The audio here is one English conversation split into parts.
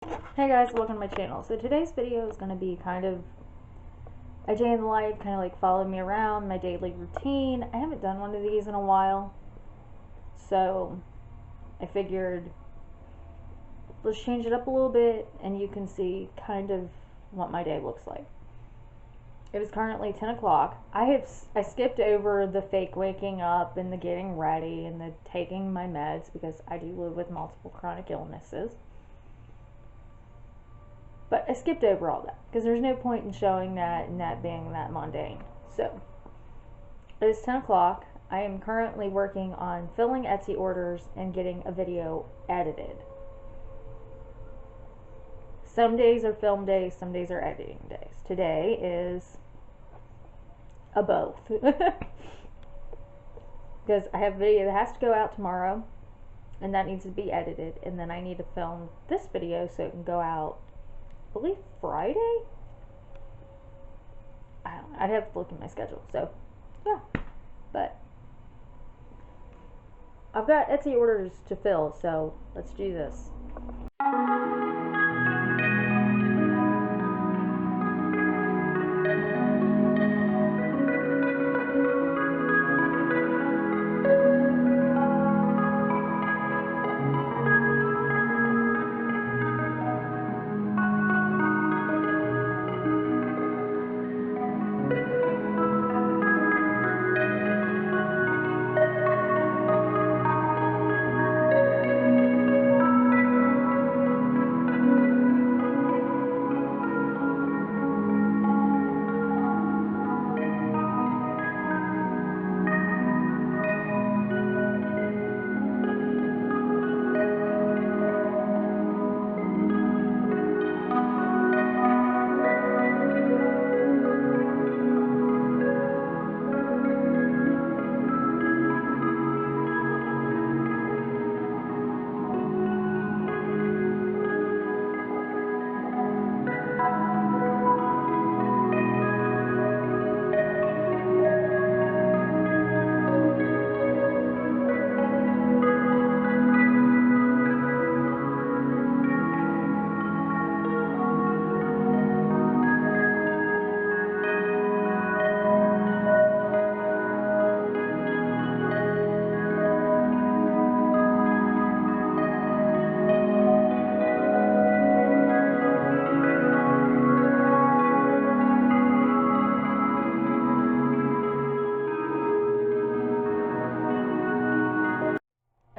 Hey guys, welcome to my channel. So today's video is going to be kind of a day in the life, kind of like follow me around, my daily routine. I haven't done one of these in a while, so I figured let's change it up a little bit and you can see kind of what my day looks like. It is currently 10 o'clock. I skipped over the fake waking up and the getting ready and the taking my meds because I do live with multiple chronic illnesses. But I skipped over all that because there's no point in showing that and that being that mundane. So it is 10 o'clock. I am currently working on filling Etsy orders and getting a video edited. Some days are film days, some days are editing days. Today is a both. Because I have a video that has to go out tomorrow and that needs to be edited, and then I need to film this video so it can go out, I believe, Friday? I don't know. I'd have to look at my schedule. So, yeah. But I've got Etsy orders to fill, so let's do this.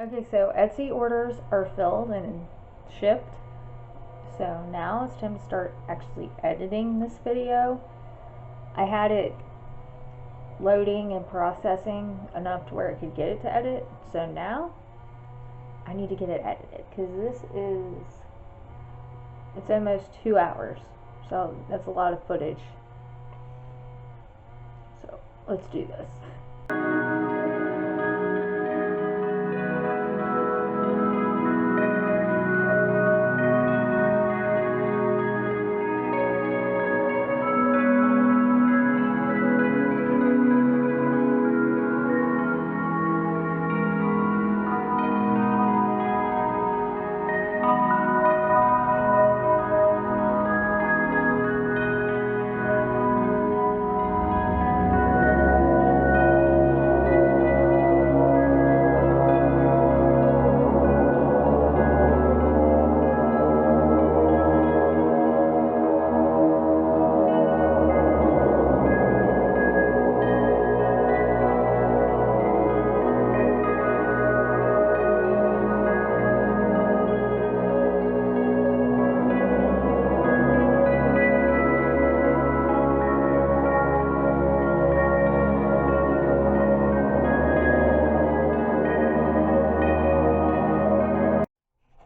Okay, so Etsy orders are filled and shipped. So now it's time to start actually editing this video. I had it loading and processing enough to where it could get it to edit. So now I need to get it edited because it's almost 2 hours. So that's a lot of footage. So let's do this.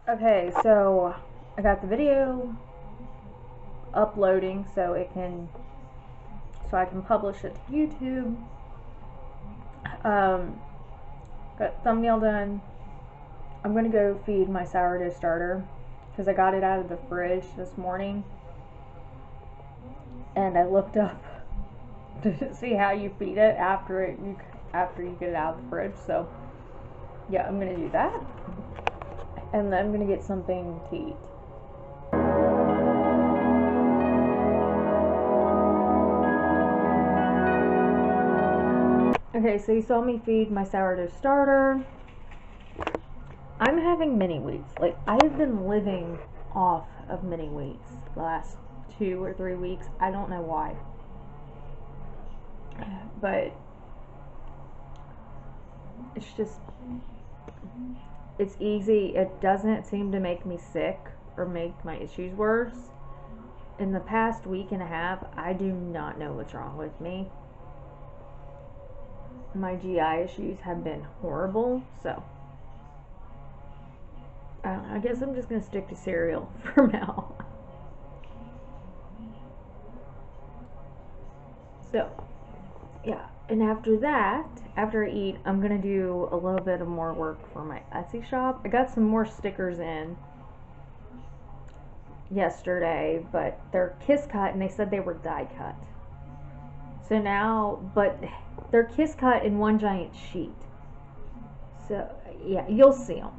Okay, so I got the video uploading so I can publish it to YouTube. Got thumbnail done. I'm gonna go feed my sourdough starter because I got it out of the fridge this morning, and I looked up to see how you feed it after you get it out of the fridge. So yeah, I'm gonna do that. And then I'm gonna get something to eat. Okay, so you saw me feed my sourdough starter. I'm having mini wheats. Like, I've been living off of mini wheats the last 2 or 3 weeks. I don't know why. But it's just, it's easy. It doesn't seem to make me sick or make my issues worse. In the past week and a half, I do not know what's wrong with me. My GI issues have been horrible, so I guess I'm just going to stick to cereal for now. So, yeah, and after that, after I eat, I'm going to do a little bit of more work for my Etsy shop. I got some more stickers in yesterday, but they're kiss cut and they said they were die cut. So now, but they're kiss cut in one giant sheet. So, yeah, you'll see them.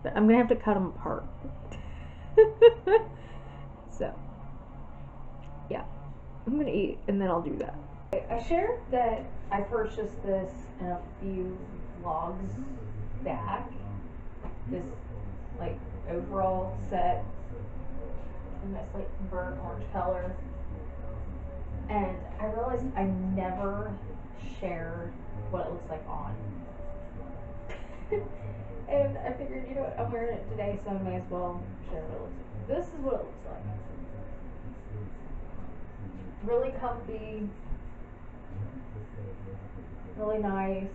But I'm going to have to cut them apart. So, yeah. I'm going to eat and then I'll do that. I shared that I purchased this in a few vlogs back. This, like, overall set in this, like, burnt orange color. And I realized I never shared what it looks like on. And I figured, you know what, I'm wearing it today, so I may as well share what it looks like. This is what it looks like. Really comfy. Really nice.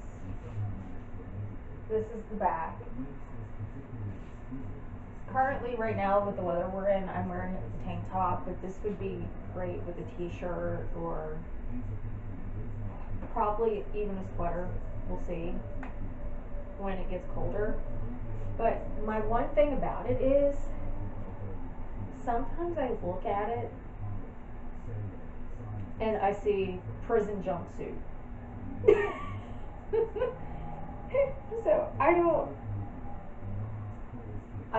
This is the back. Currently, right now, with the weather we're in, I'm wearing it with a tank top, but this would be great with a t-shirt or probably even a sweater. We'll see when it gets colder. But my one thing about it is sometimes I look at it and I see prison jumpsuit. So I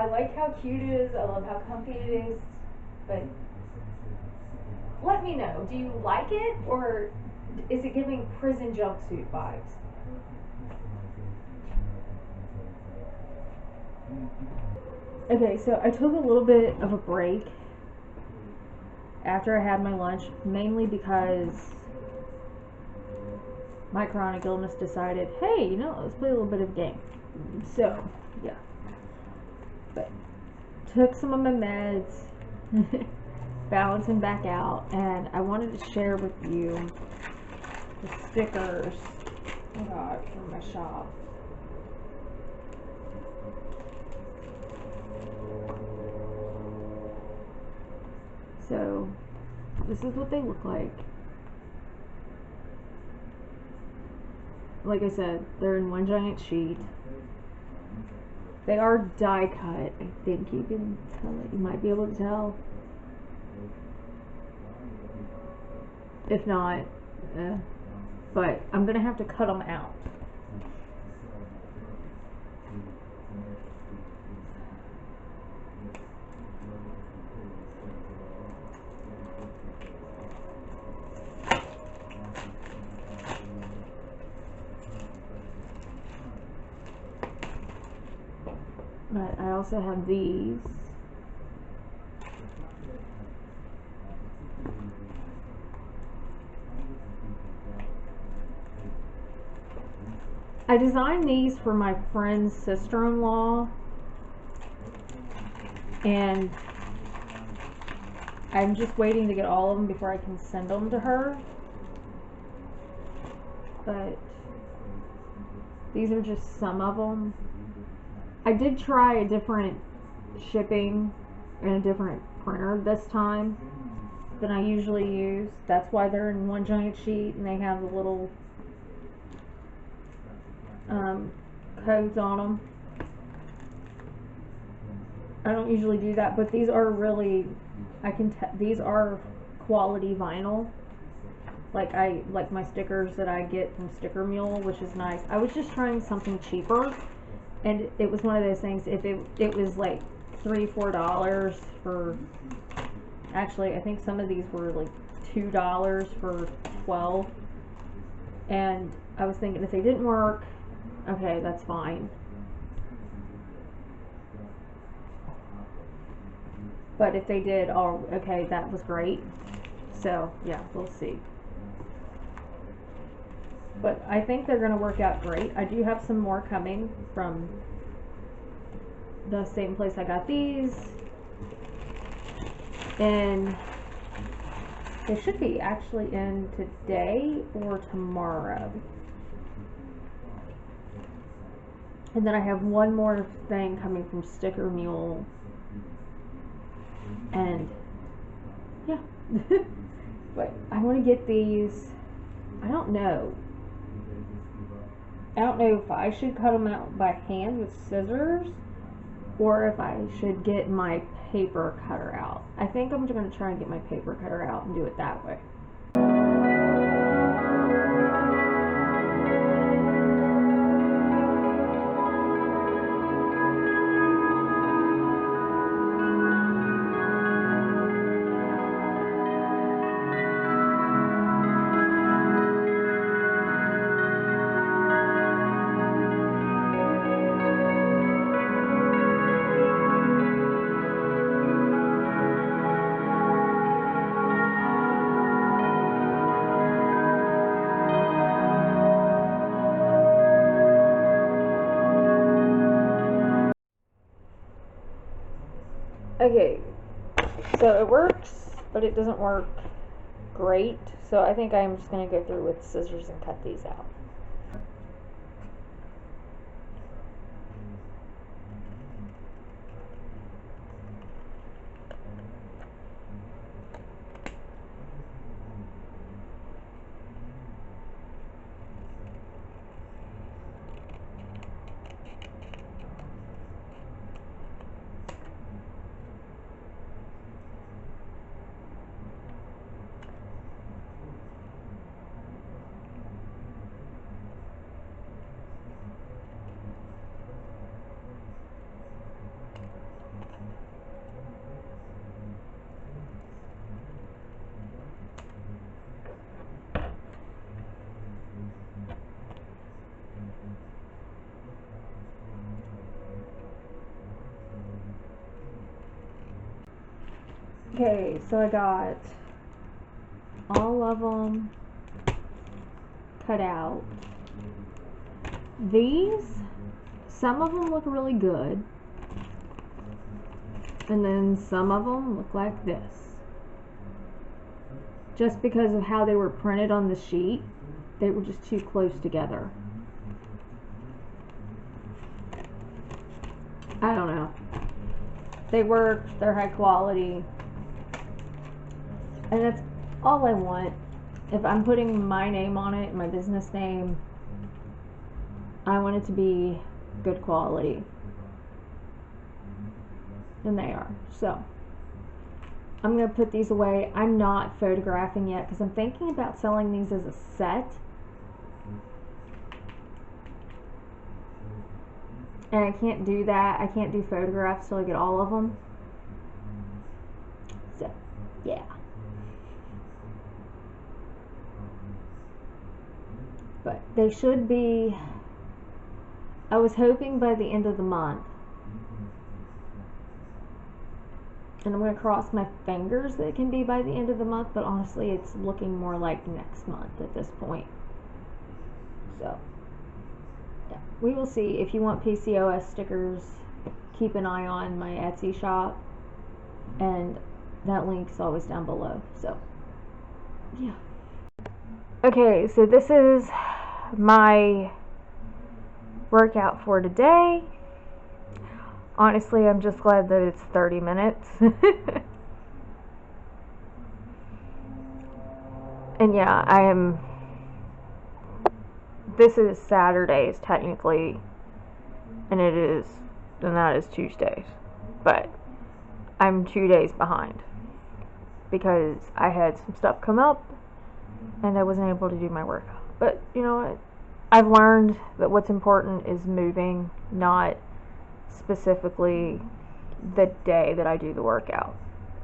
like how cute it is, I love how comfy it is, but let me know, do you like it or is it giving prison jumpsuit vibes? Okay, so I took a little bit of a break after I had my lunch, mainly because my chronic illness decided, hey, you know, let's play a little bit of a game. So, yeah. But took some of my meds, balancing back out, and I wanted to share with you the stickers I got from my shop. So, this is what they look like. Like I said, they're in one giant sheet. They are die cut. I think you can tell it. You might be able to tell. If not, but I'm gonna have to cut them out. But I also have these. I designed these for my friend's sister-in-law, and I'm just waiting to get all of them before I can send them to her. But these are just some of them. I did try a different shipping and a different printer this time than I usually use. That's why they're in one giant sheet and they have the little codes on them. I don't usually do that, but these are really, these are quality vinyl. Like my stickers that I get from Sticker Mule, which is nice. I was just trying something cheaper, and it was one of those things, if it was like $3-4 for, actually I think some of these were like $2 for 12. And I was thinking if they didn't work, okay, that's fine. But if they did, oh, okay, that was great. So, yeah, we'll see. But I think they're going to work out great. I do have some more coming from the same place I got these. And they should be actually in today or tomorrow. And then I have one more thing coming from Sticker Mule. And yeah. But I want to get these. I don't know if I should cut them out by hand with scissors or if I should get my paper cutter out. I think I'm going to try and get my paper cutter out and do it that way. Okay, so it works, but it doesn't work great. So I think I'm just going to go through with scissors and cut these out. Okay, so I got all of them cut out. These, some of them look really good, and then some of them look like this. Just because of how they were printed on the sheet, they were just too close together. I don't know. They work, they're high quality, and that's all I want. If I'm putting my name on it, my business name, I want it to be good quality. And they are. So, I'm going to put these away. I'm not photographing yet because I'm thinking about selling these as a set. And I can't do that. I can't do photographs till I get all of them. So, yeah. But they should be, I was hoping by the end of the month. And I'm going to cross my fingers that it can be by the end of the month, but honestly it's looking more like next month at this point. So, yeah, we will see. If you want PCOS stickers, keep an eye on my Etsy shop, and that link's always down below. So, yeah. Okay, so this is my workout for today. Honestly, I'm just glad that it's 30 minutes. And yeah, this is Saturdays technically, and that is Tuesdays. But I'm 2 days behind because I had some stuff come up and I wasn't able to do my workout. But you know what? I've learned that what's important is moving, not specifically the day that I do the workout.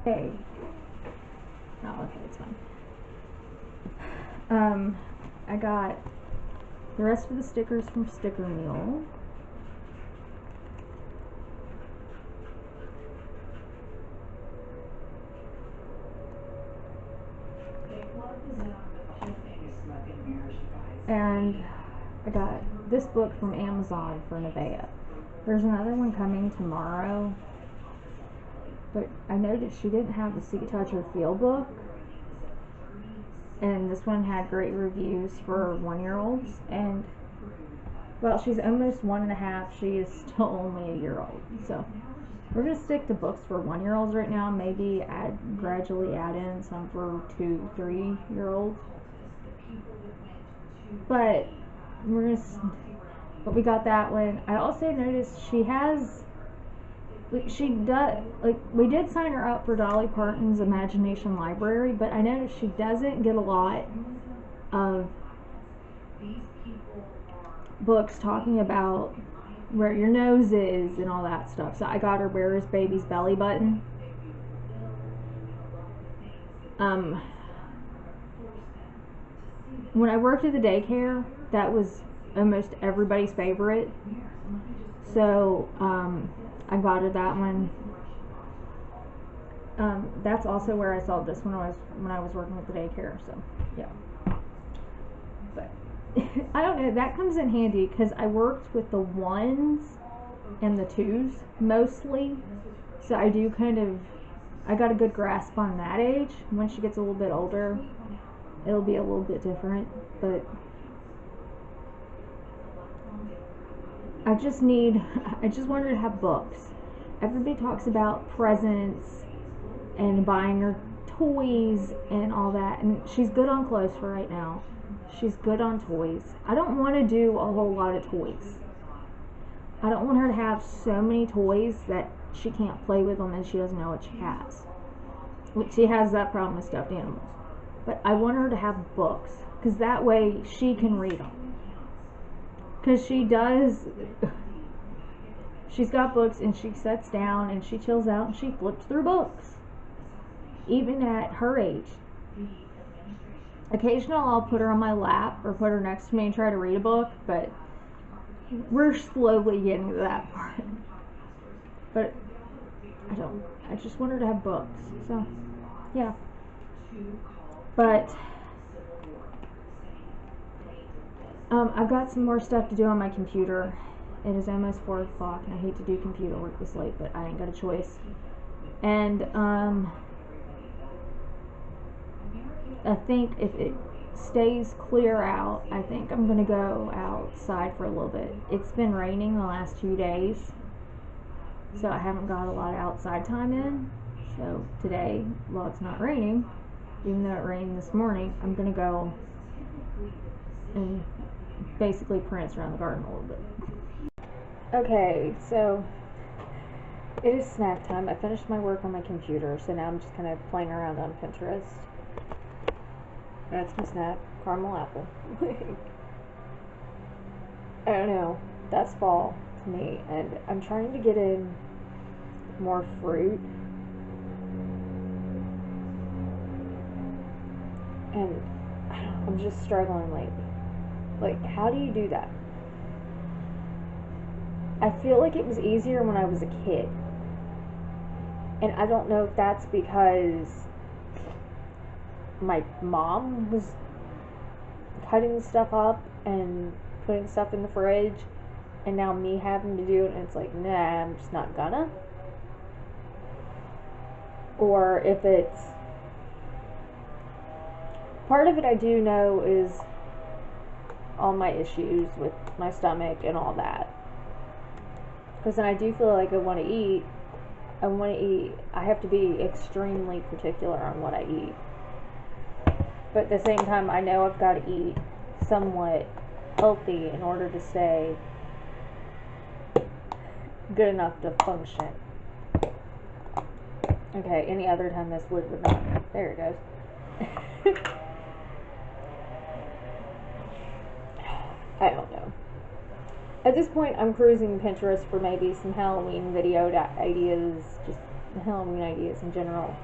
Okay. Oh, okay, it's fine. I got the rest of the stickers from Sticker Mule. And I got this book from Amazon for Nevaeh. There's another one coming tomorrow, but I noticed she didn't have the See, Touch, or Feel book, and this one had great reviews for 1-year-olds, and well, she's almost 1.5, she is still only a year old, so we're going to stick to books for 1-year-olds right now, maybe gradually add in some for 2-3-year-olds, but we got that one. I also noticed we did sign her up for Dolly Parton's Imagination Library, but I noticed she doesn't get a lot of books talking about where your nose is and all that stuff. So I got her Where is Baby's Belly Button. When I worked at the daycare, that was almost everybody's favorite. So I got her that one. That's also where I saw this when I was working at the daycare. So yeah, but I don't know. That comes in handy because I worked with the 1s and the 2s mostly. So I do I got a good grasp on that age. When she gets a little bit older, it'll be a little bit different, but I just want her to have books. Everybody talks about presents and buying her toys and all that, and she's good on clothes for right now. She's good on toys. I don't want to do a whole lot of toys. I don't want her to have so many toys that she can't play with them and she doesn't know what she has. She has that problem with stuffed animals. But I want her to have books, because that way she can read them. Because she's got books and she sits down and she chills out and she flips through books. Even at her age. Occasionally I'll put her on my lap or put her next to me and try to read a book, but we're slowly getting to that part. But I just want her to have books. So, yeah. But I've got some more stuff to do on my computer. It is almost 4 o'clock, and I hate to do computer work this late, but I ain't got a choice. And I think if it stays clear out, I think I'm gonna go outside for a little bit. It's been raining the last 2 days, so I haven't got a lot of outside time in. So today, while it's not raining, even though it rained this morning, I'm gonna go and basically prance around the garden a little bit. Okay, so it is snack time. I finished my work on my computer, so now I'm just kind of playing around on Pinterest. That's my snack, caramel apple. I don't know, that's fall to me, and I'm trying to get in more fruit. And I'm just struggling lately. Like, how do you do that? I feel like it was easier when I was a kid. And I don't know if that's because my mom was cutting stuff up and putting stuff in the fridge, and now me having to do it, and it's like, nah, I'm just not gonna. Or if it's part of it, I do know is all my issues with my stomach and all that. Because then I do feel like I want to eat. I have to be extremely particular on what I eat. But at the same time, I know I've got to eat somewhat healthy in order to stay good enough to function. Okay, any other time this lid would not. There it goes. I don't know. At this point, I'm cruising Pinterest for maybe some Halloween video ideas, just Halloween ideas in general.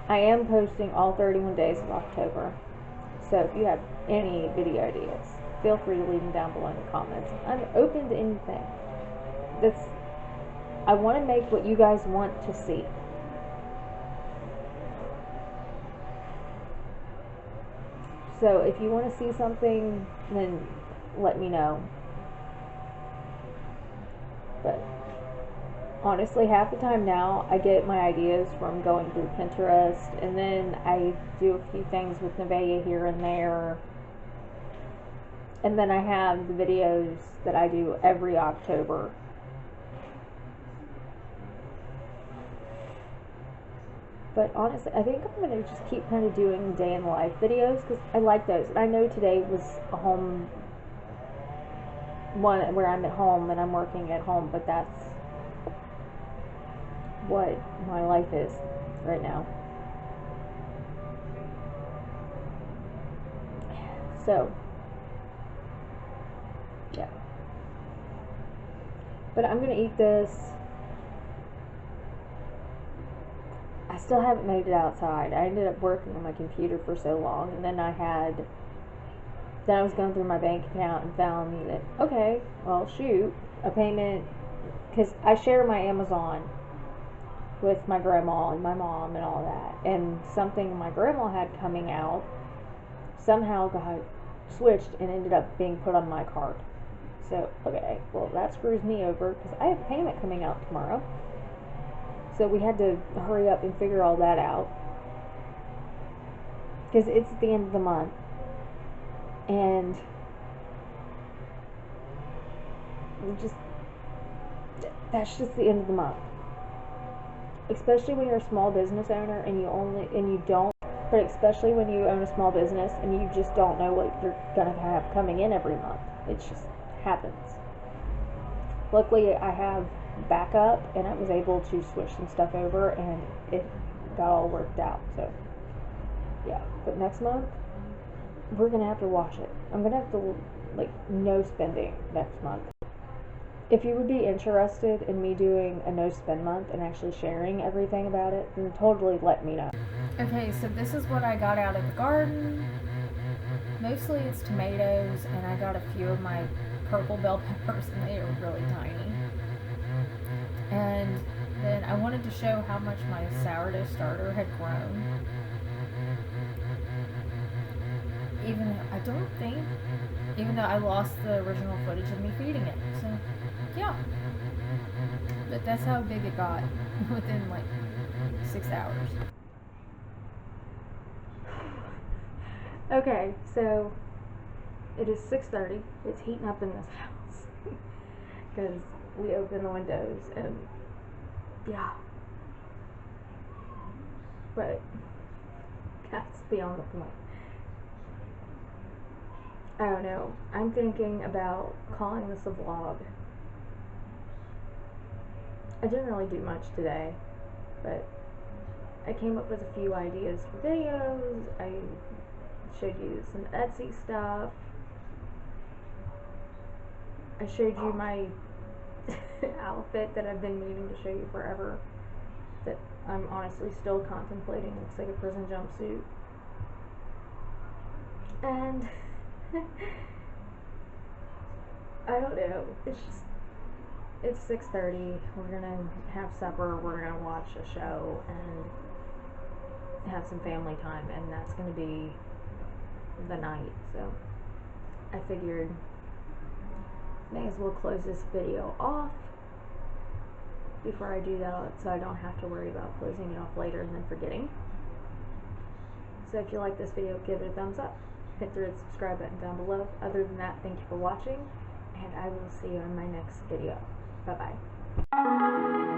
I am posting all 31 days of October. So if you have any video ideas, feel free to leave them down below in the comments. I'm open to anything. I want to make what you guys want to see. So if you want to see something, then let me know. But honestly, half the time now, I get my ideas from going through Pinterest, and then I do a few things with Nevaeh here and there. And then I have the videos that I do every October. But honestly, I think I'm going to just keep kind of doing day in the life videos, because I like those. And I know today was a home one where I'm at home and I'm working at home, but that's what my life is right now. So, yeah. But I'm going to eat this. I still haven't made it outside. I ended up working on my computer for so long, and then I was going through my bank account and found that, okay, well, shoot, a payment, because I share my Amazon with my grandma and my mom and all that, and something my grandma had coming out somehow got switched and ended up being put on my card. So, okay, well, that screws me over, because I have a payment coming out tomorrow. So we had to hurry up and figure all that out, because it's at the end of the month, and that's just the end of the month. Especially when you're a small business owner but especially when you own a small business and you just don't know what you're gonna have coming in every month. It just happens. Luckily, I have backup, and I was able to switch some stuff over, and it got all worked out. So yeah, but next month we're gonna have to watch it. I'm gonna have to no spending next month. If you would be interested in me doing a no spend month and actually sharing everything about it, then totally let me know. Okay, so this is what I got out of the garden. Mostly it's tomatoes, and I got a few of my purple bell peppers, and they are really tiny. And then I wanted to show how much my sourdough starter had grown. Even though I lost the original footage of me feeding it. So, yeah. But that's how big it got within 6 hours. Okay, so it is 6:30. It's heating up in this house because we open the windows, and yeah. But that's beyond the point. I don't know. I'm thinking about calling this a vlog. I didn't really do much today, but I came up with a few ideas for videos. I showed you some Etsy stuff. I showed you my outfit that I've been meaning to show you forever, that I'm honestly still contemplating. Looks like a prison jumpsuit. And I don't know, it's 6:30, we're gonna have supper, we're gonna watch a show, and have some family time, and that's gonna be the night. So I figured may as well close this video off before I do that, so I don't have to worry about closing it off later and then forgetting. So if you like this video, give it a thumbs up, hit the red subscribe button down below. Other than that, thank you for watching, and I will see you in my next video. Bye bye.